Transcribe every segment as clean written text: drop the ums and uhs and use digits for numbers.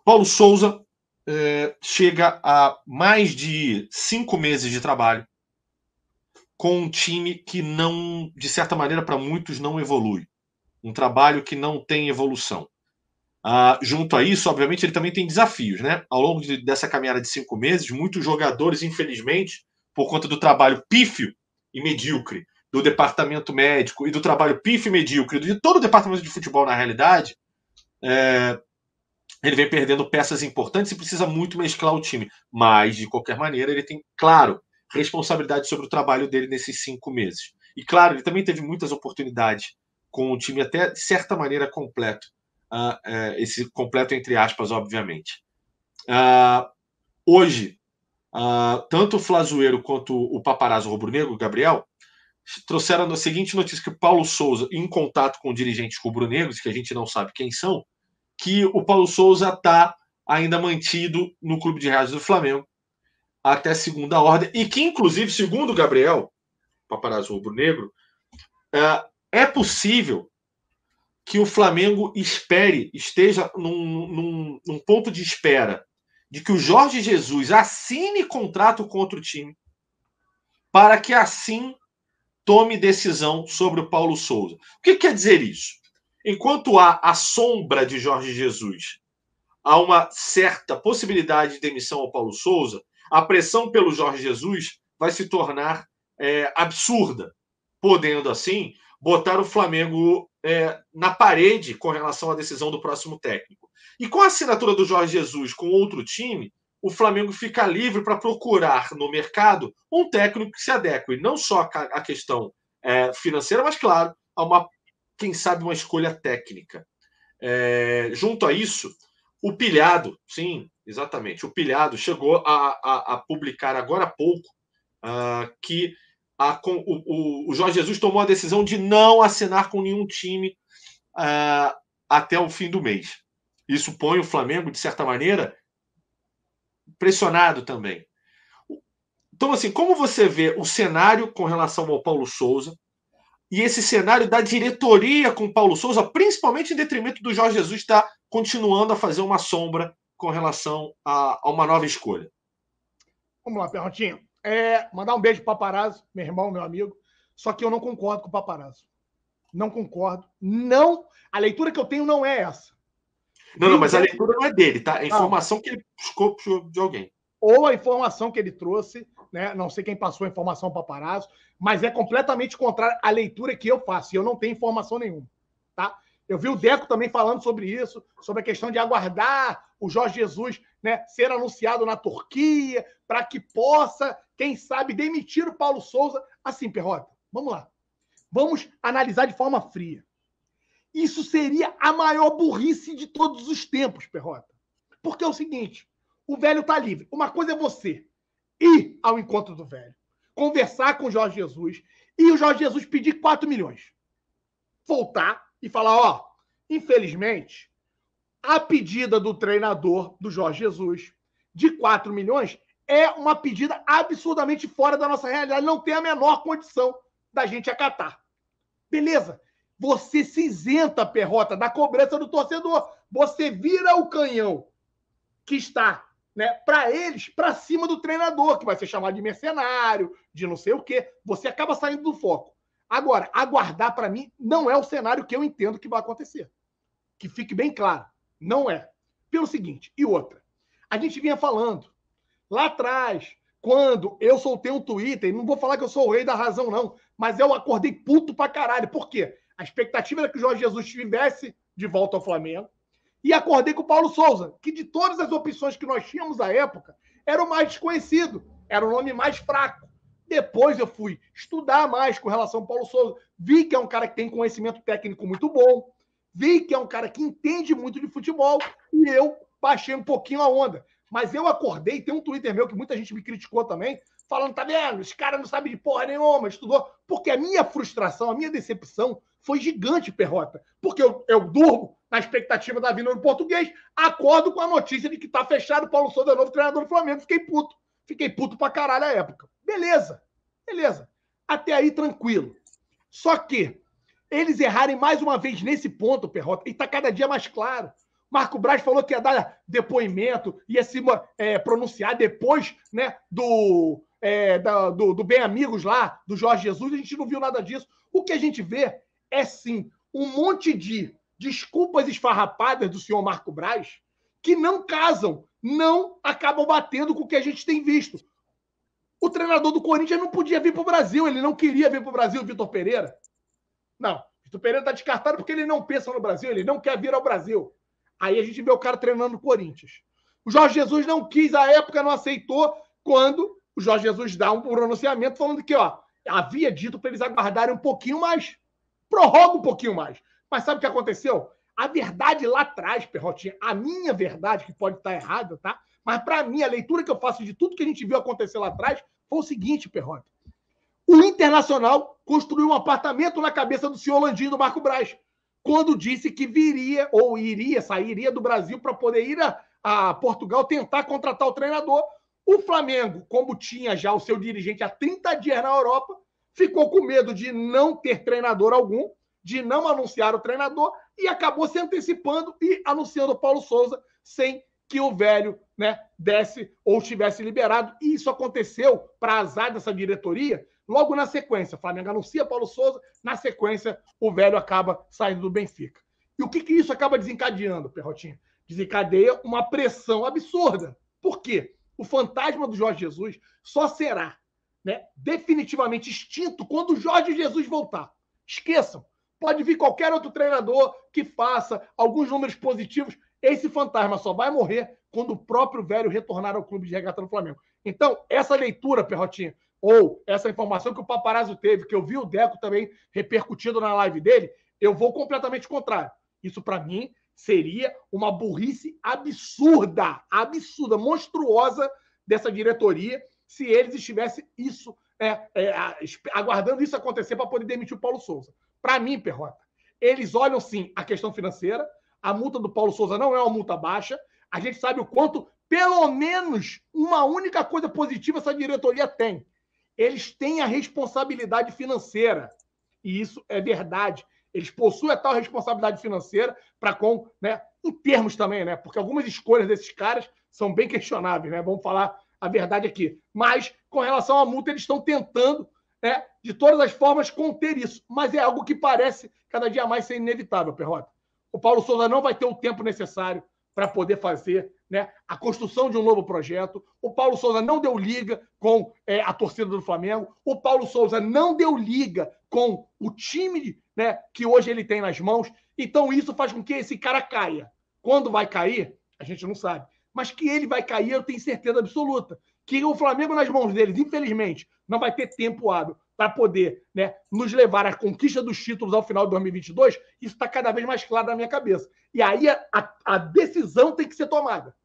Paulo Souza chega a mais de 5 meses de trabalho com um time que não, de certa maneira, para muitos não evolui. Um trabalho que não tem evolução. Junto a isso, obviamente, ele também tem desafios, né? Ao longo dessa caminhada de 5 meses, muitos jogadores, infelizmente, por conta do trabalho pífio e medíocre do departamento médico e do trabalho pífio e medíocre de todo o departamento de futebol, na realidade, ele vem perdendo peças importantes e precisa muito mesclar o time. Mas, de qualquer maneira, ele tem, claro, responsabilidade sobre o trabalho dele nesses 5 meses. E, claro, ele também teve muitas oportunidades com o time até, de certa maneira, completo. Esse completo entre aspas, obviamente. Hoje, tanto o Flazoeiro quanto o paparazzo rubro-negro, Gabriel, trouxeram a seguinte notícia, que o Paulo Souza, em contato com dirigentes rubro-negros, que a gente não sabe quem são, que o Paulo Souza está ainda mantido no Clube de Reais do Flamengo até segunda ordem, e que, inclusive, segundo o Gabriel, paparazzo rubro-negro, é possível que o Flamengo esteja num ponto de espera de que o Jorge Jesus assine contrato contra o time, para que assim tome decisão sobre o Paulo Souza. O que quer dizer isso? Enquanto há a sombra de Jorge Jesus, há uma certa possibilidade de demissão ao Paulo Souza, a pressão pelo Jorge Jesus vai se tornar absurda, podendo, assim, botar o Flamengo na parede com relação à decisão do próximo técnico. E com a assinatura do Jorge Jesus com outro time, o Flamengo fica livre para procurar no mercado um técnico que se adeque, não só à questão financeira, mas, claro, a quem sabe, uma escolha técnica. Junto a isso, o Pilhado, sim, exatamente, o Pilhado chegou a publicar agora há pouco que o Jorge Jesus tomou a decisão de não assinar com nenhum time até o fim do mês. Isso põe o Flamengo, de certa maneira, pressionado também. Então, assim, como você vê o cenário com relação ao Paulo Souza e esse cenário da diretoria com o Paulo Souza, principalmente em detrimento do Jorge Jesus estar continuando a fazer uma sombra com relação a uma nova escolha? Vamos lá, Perrotinho. Mandar um beijo pro Paparazzo, meu irmão, meu amigo. Só que eu não concordo com o Paparazzo. Não concordo. Não. A leitura que eu tenho não é essa. Não, mas a leitura não é dele, tá? A informação que ele buscou de alguém. Ou a informação que ele trouxe, né? Não sei quem passou a informação para o Paparazzo, mas é completamente contrária à leitura que eu faço. E eu não tenho informação nenhuma, tá? Eu vi o Deco também falando sobre isso, sobre a questão de aguardar o Jorge Jesus, né, ser anunciado na Turquia, para que possa, quem sabe, demitir o Paulo Souza. Assim, Perrota, vamos lá. Vamos analisar de forma fria. Isso seria a maior burrice de todos os tempos, Perrota. Porque é o seguinte, o velho está livre. Uma coisa é você ir ao encontro do velho, conversar com o Jorge Jesus e o Jorge Jesus pedir 4 milhões. Voltar e falar, ó, infelizmente, a pedida do treinador do Jorge Jesus de 4 milhões é uma pedida absurdamente fora da nossa realidade, não tem a menor condição da gente acatar. Beleza? Você se isenta, Perrota, da cobrança do torcedor. Você vira o canhão que está, né, para eles, para cima do treinador, que vai ser chamado de mercenário, de não sei o quê. Você acaba saindo do foco. Agora, aguardar, para mim, não é o cenário que eu entendo que vai acontecer. Que fique bem claro. Não é. Pelo seguinte, e outra. A gente vinha falando, lá atrás, quando eu soltei um Twitter, e não vou falar que eu sou o rei da razão, não, mas eu acordei puto pra caralho. Por quê? A expectativa era que o Jorge Jesus estivesse de volta ao Flamengo, e acordei com o Paulo Souza, que de todas as opções que nós tínhamos à época, era o mais desconhecido, era o nome mais fraco. Depois eu fui estudar mais com relação ao Paulo Souza, vi que é um cara que tem conhecimento técnico muito bom, vi que é um cara que entende muito de futebol, e eu baixei um pouquinho a onda. Mas eu acordei, tem um Twitter meu que muita gente me criticou também, falando, tá vendo, os caras não sabem de porra nenhuma, estudou. Porque a minha frustração, a minha decepção foi gigante, Perrota. Porque eu durmo na expectativa da vinda do português, acordo com a notícia de que tá fechado o Paulo Souza, novo treinador do Flamengo. Fiquei puto. Fiquei puto pra caralho à época. Beleza. Até aí, tranquilo. Só que eles errarem mais uma vez nesse ponto, Perrota, e tá cada dia mais claro. Marco Braz falou que ia dar depoimento, ia se pronunciar depois, né, do Bem Amigos lá, do Jorge Jesus. A gente não viu nada disso. O que a gente vê é, sim, um monte de desculpas esfarrapadas do senhor Marco Braz que não casam, não acabam batendo com o que a gente tem visto. O treinador do Corinthians não podia vir para o Brasil, ele não queria vir para o Brasil, Vitor Pereira. Não, Vitor Pereira está descartado porque ele não pensa no Brasil, ele não quer vir ao Brasil. Aí a gente vê o cara treinando no Corinthians. O Jorge Jesus não quis, à época não aceitou, quando o Jorge Jesus dá um pronunciamento falando que, ó, havia dito para eles aguardarem um pouquinho mais. Prorroga um pouquinho mais. Mas sabe o que aconteceu? A verdade lá atrás, Perrotinha, a minha verdade, que pode estar errada, tá? Mas para mim, a leitura que eu faço de tudo que a gente viu acontecer lá atrás foi o seguinte, Perrota. O Internacional construiu um apartamento na cabeça do senhor Landim do Marco Braz, quando disse que viria ou sairia do Brasil para poder ir a Portugal tentar contratar o treinador. O Flamengo, como tinha já o seu dirigente há 30 dias na Europa, ficou com medo de não ter treinador algum, de não anunciar o treinador, e acabou se antecipando e anunciando o Paulo Souza sem que o velho, né, desse ou estivesse liberado. E isso aconteceu, para azar dessa diretoria, logo na sequência. O Flamengo anuncia Paulo Souza, na sequência o velho acaba saindo do Benfica. E o que isso acaba desencadeando, Perrotinha? Desencadeia uma pressão absurda. Por quê? O fantasma do Jorge Jesus só será, né, definitivamente extinto quando o Jorge Jesus voltar. Esqueçam. Pode vir qualquer outro treinador que faça alguns números positivos. Esse fantasma só vai morrer quando o próprio velho retornar ao clube de regata do Flamengo. Então, essa leitura, Perrotinha, ou essa informação que o Paparazzo teve, que eu vi o Deco também repercutindo na live dele, eu vou completamente contrário. Isso, para mim, seria uma burrice absurda, monstruosa dessa diretoria, se eles estivessem aguardando isso acontecer para poder demitir o Paulo Souza. Para mim, Perrota, eles olham, sim, a questão financeira. A multa do Paulo Souza não é uma multa baixa. A gente sabe o quanto, pelo menos, uma única coisa positiva essa diretoria tem. Eles têm a responsabilidade financeira. E isso é verdade. Eles possuem a tal responsabilidade financeira para com, né, em termos também, né? Porque algumas escolhas desses caras são bem questionáveis, né? Vamos falar a verdade aqui. Mas, com relação à multa, eles estão tentando, né, de todas as formas, conter isso. Mas é algo que parece cada dia mais ser inevitável, Perrota. O Paulo Souza não vai ter o tempo necessário para poder fazer, né, a construção de um novo projeto. O Paulo Souza não deu liga com a torcida do Flamengo. O Paulo Souza não deu liga com o time, né, que hoje ele tem nas mãos. Então, isso faz com que esse cara caia. Quando vai cair, a gente não sabe. Mas que ele vai cair, eu tenho certeza absoluta. Que o Flamengo nas mãos deles, infelizmente, não vai ter tempo hábil para poder, né, nos levar à conquista dos títulos ao final de 2022, isso está cada vez mais claro na minha cabeça. E aí a decisão tem que ser tomada.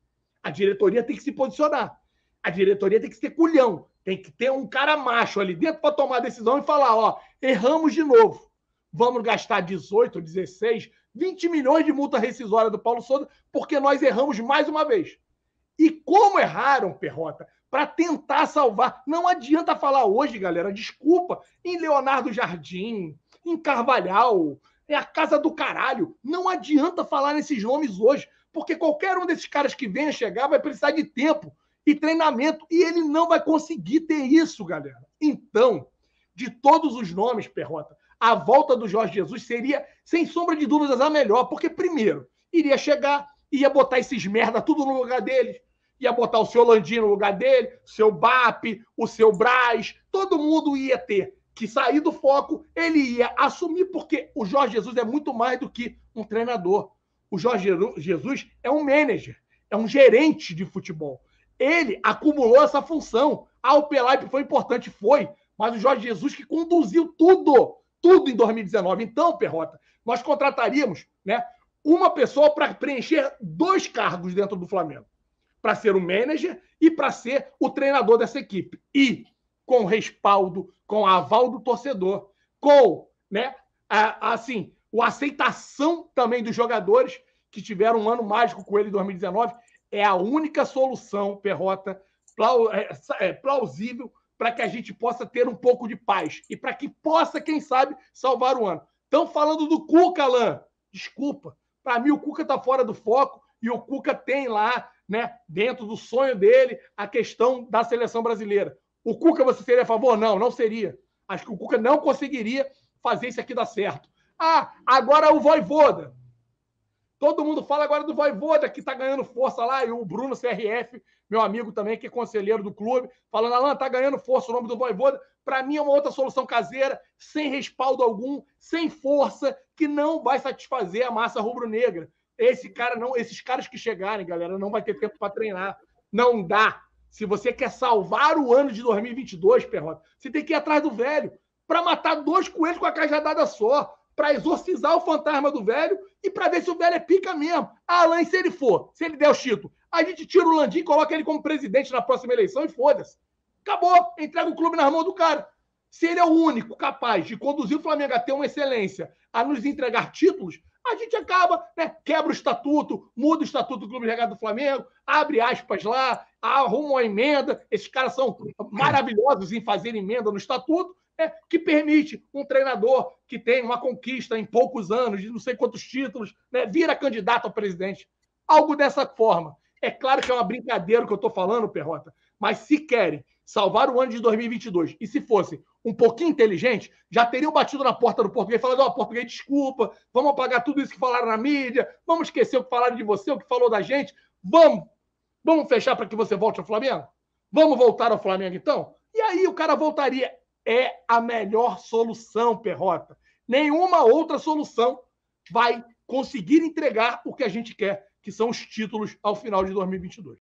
A diretoria tem que se posicionar. A diretoria tem que ter culhão. Tem que ter um cara macho ali dentro para tomar a decisão e falar, ó, erramos de novo. Vamos gastar 18, 16, 20 milhões de multa rescisória do Paulo Souza porque nós erramos mais uma vez. E como erraram, Perrota, para tentar salvar. Não adianta falar hoje, galera, desculpa, em Leonardo Jardim, em Carvalhal, é a casa do caralho. Não adianta falar nesses nomes hoje, porque qualquer um desses caras que venha chegar vai precisar de tempo e treinamento, e ele não vai conseguir ter isso, galera. Então, de todos os nomes, Perrota, a volta do Jorge Jesus seria, sem sombra de dúvidas, a melhor, porque, primeiro, iria chegar, ia botar esses merda tudo no lugar deles, ia botar o seu Landim no lugar dele, o seu BAP, o seu Braz, todo mundo ia ter que sair do foco, ele ia assumir, porque o Jorge Jesus é muito mais do que um treinador. O Jorge Jesus é um manager, é um gerente de futebol. Ele acumulou essa função. O Pelaipe foi importante, foi, mas o Jorge Jesus que conduziu tudo em 2019. Então, Perrota, nós contrataríamos, né, uma pessoa para preencher 2 cargos dentro do Flamengo. Para ser o manager e para ser o treinador dessa equipe. E com respaldo, com a aval do torcedor, com, né, a aceitação também dos jogadores que tiveram um ano mágico com ele em 2019, é a única solução, Perrota, plausível para que a gente possa ter um pouco de paz e para que possa, quem sabe, salvar o ano. Estão falando do Cuca, Alain. Desculpa. Para mim, o Cuca está fora do foco e o Cuca tem lá, né, dentro do sonho dele, a questão da seleção brasileira. O Cuca, você seria a favor? Não, não seria. Acho que o Cuca não conseguiria fazer isso aqui dar certo. Ah, agora o Vojvoda. Todo mundo fala agora do Vojvoda, que está ganhando força lá, e o Bruno CRF, meu amigo também, que é conselheiro do clube, falando, Alan, está ganhando força o nome do Vojvoda. Para mim é uma outra solução caseira, sem respaldo algum, sem força, que não vai satisfazer a massa rubro-negra. Esses caras que chegarem, galera, não vai ter tempo para treinar. Não dá. Se você quer salvar o ano de 2022, Perrota, você tem que ir atrás do velho, para matar 2 coelhos com a cajadada só, para exorcizar o fantasma do velho e para ver se o velho é pica mesmo. Alan, se ele for, se ele der o título, a gente tira o Landim, coloca ele como presidente na próxima eleição e foda-se. Acabou, entrega o clube nas mãos do cara. Se ele é o único capaz de conduzir o Flamengo a ter uma excelência, a nos entregar títulos, a gente acaba, né, quebra o estatuto, muda o estatuto do Clube Regata do Flamengo, abre aspas lá, arruma uma emenda. Esses caras são maravilhosos em fazer emenda no estatuto, que permite um treinador que tem uma conquista em poucos anos, de não sei quantos títulos, né, vira candidato a presidente. Algo dessa forma. É claro que é uma brincadeira o que eu estou falando, Perrota, mas se querem salvar o ano de 2022 e se fosse um pouquinho inteligente, já teriam batido na porta do português e falado, ó, português, desculpa, vamos apagar tudo isso que falaram na mídia, vamos esquecer o que falaram de você, o que falou da gente, vamos fechar para que você volte ao Flamengo? Vamos voltar ao Flamengo, então? E aí o cara voltaria. É a melhor solução, Perrota. Nenhuma outra solução vai conseguir entregar o que a gente quer, que são os títulos ao final de 2022.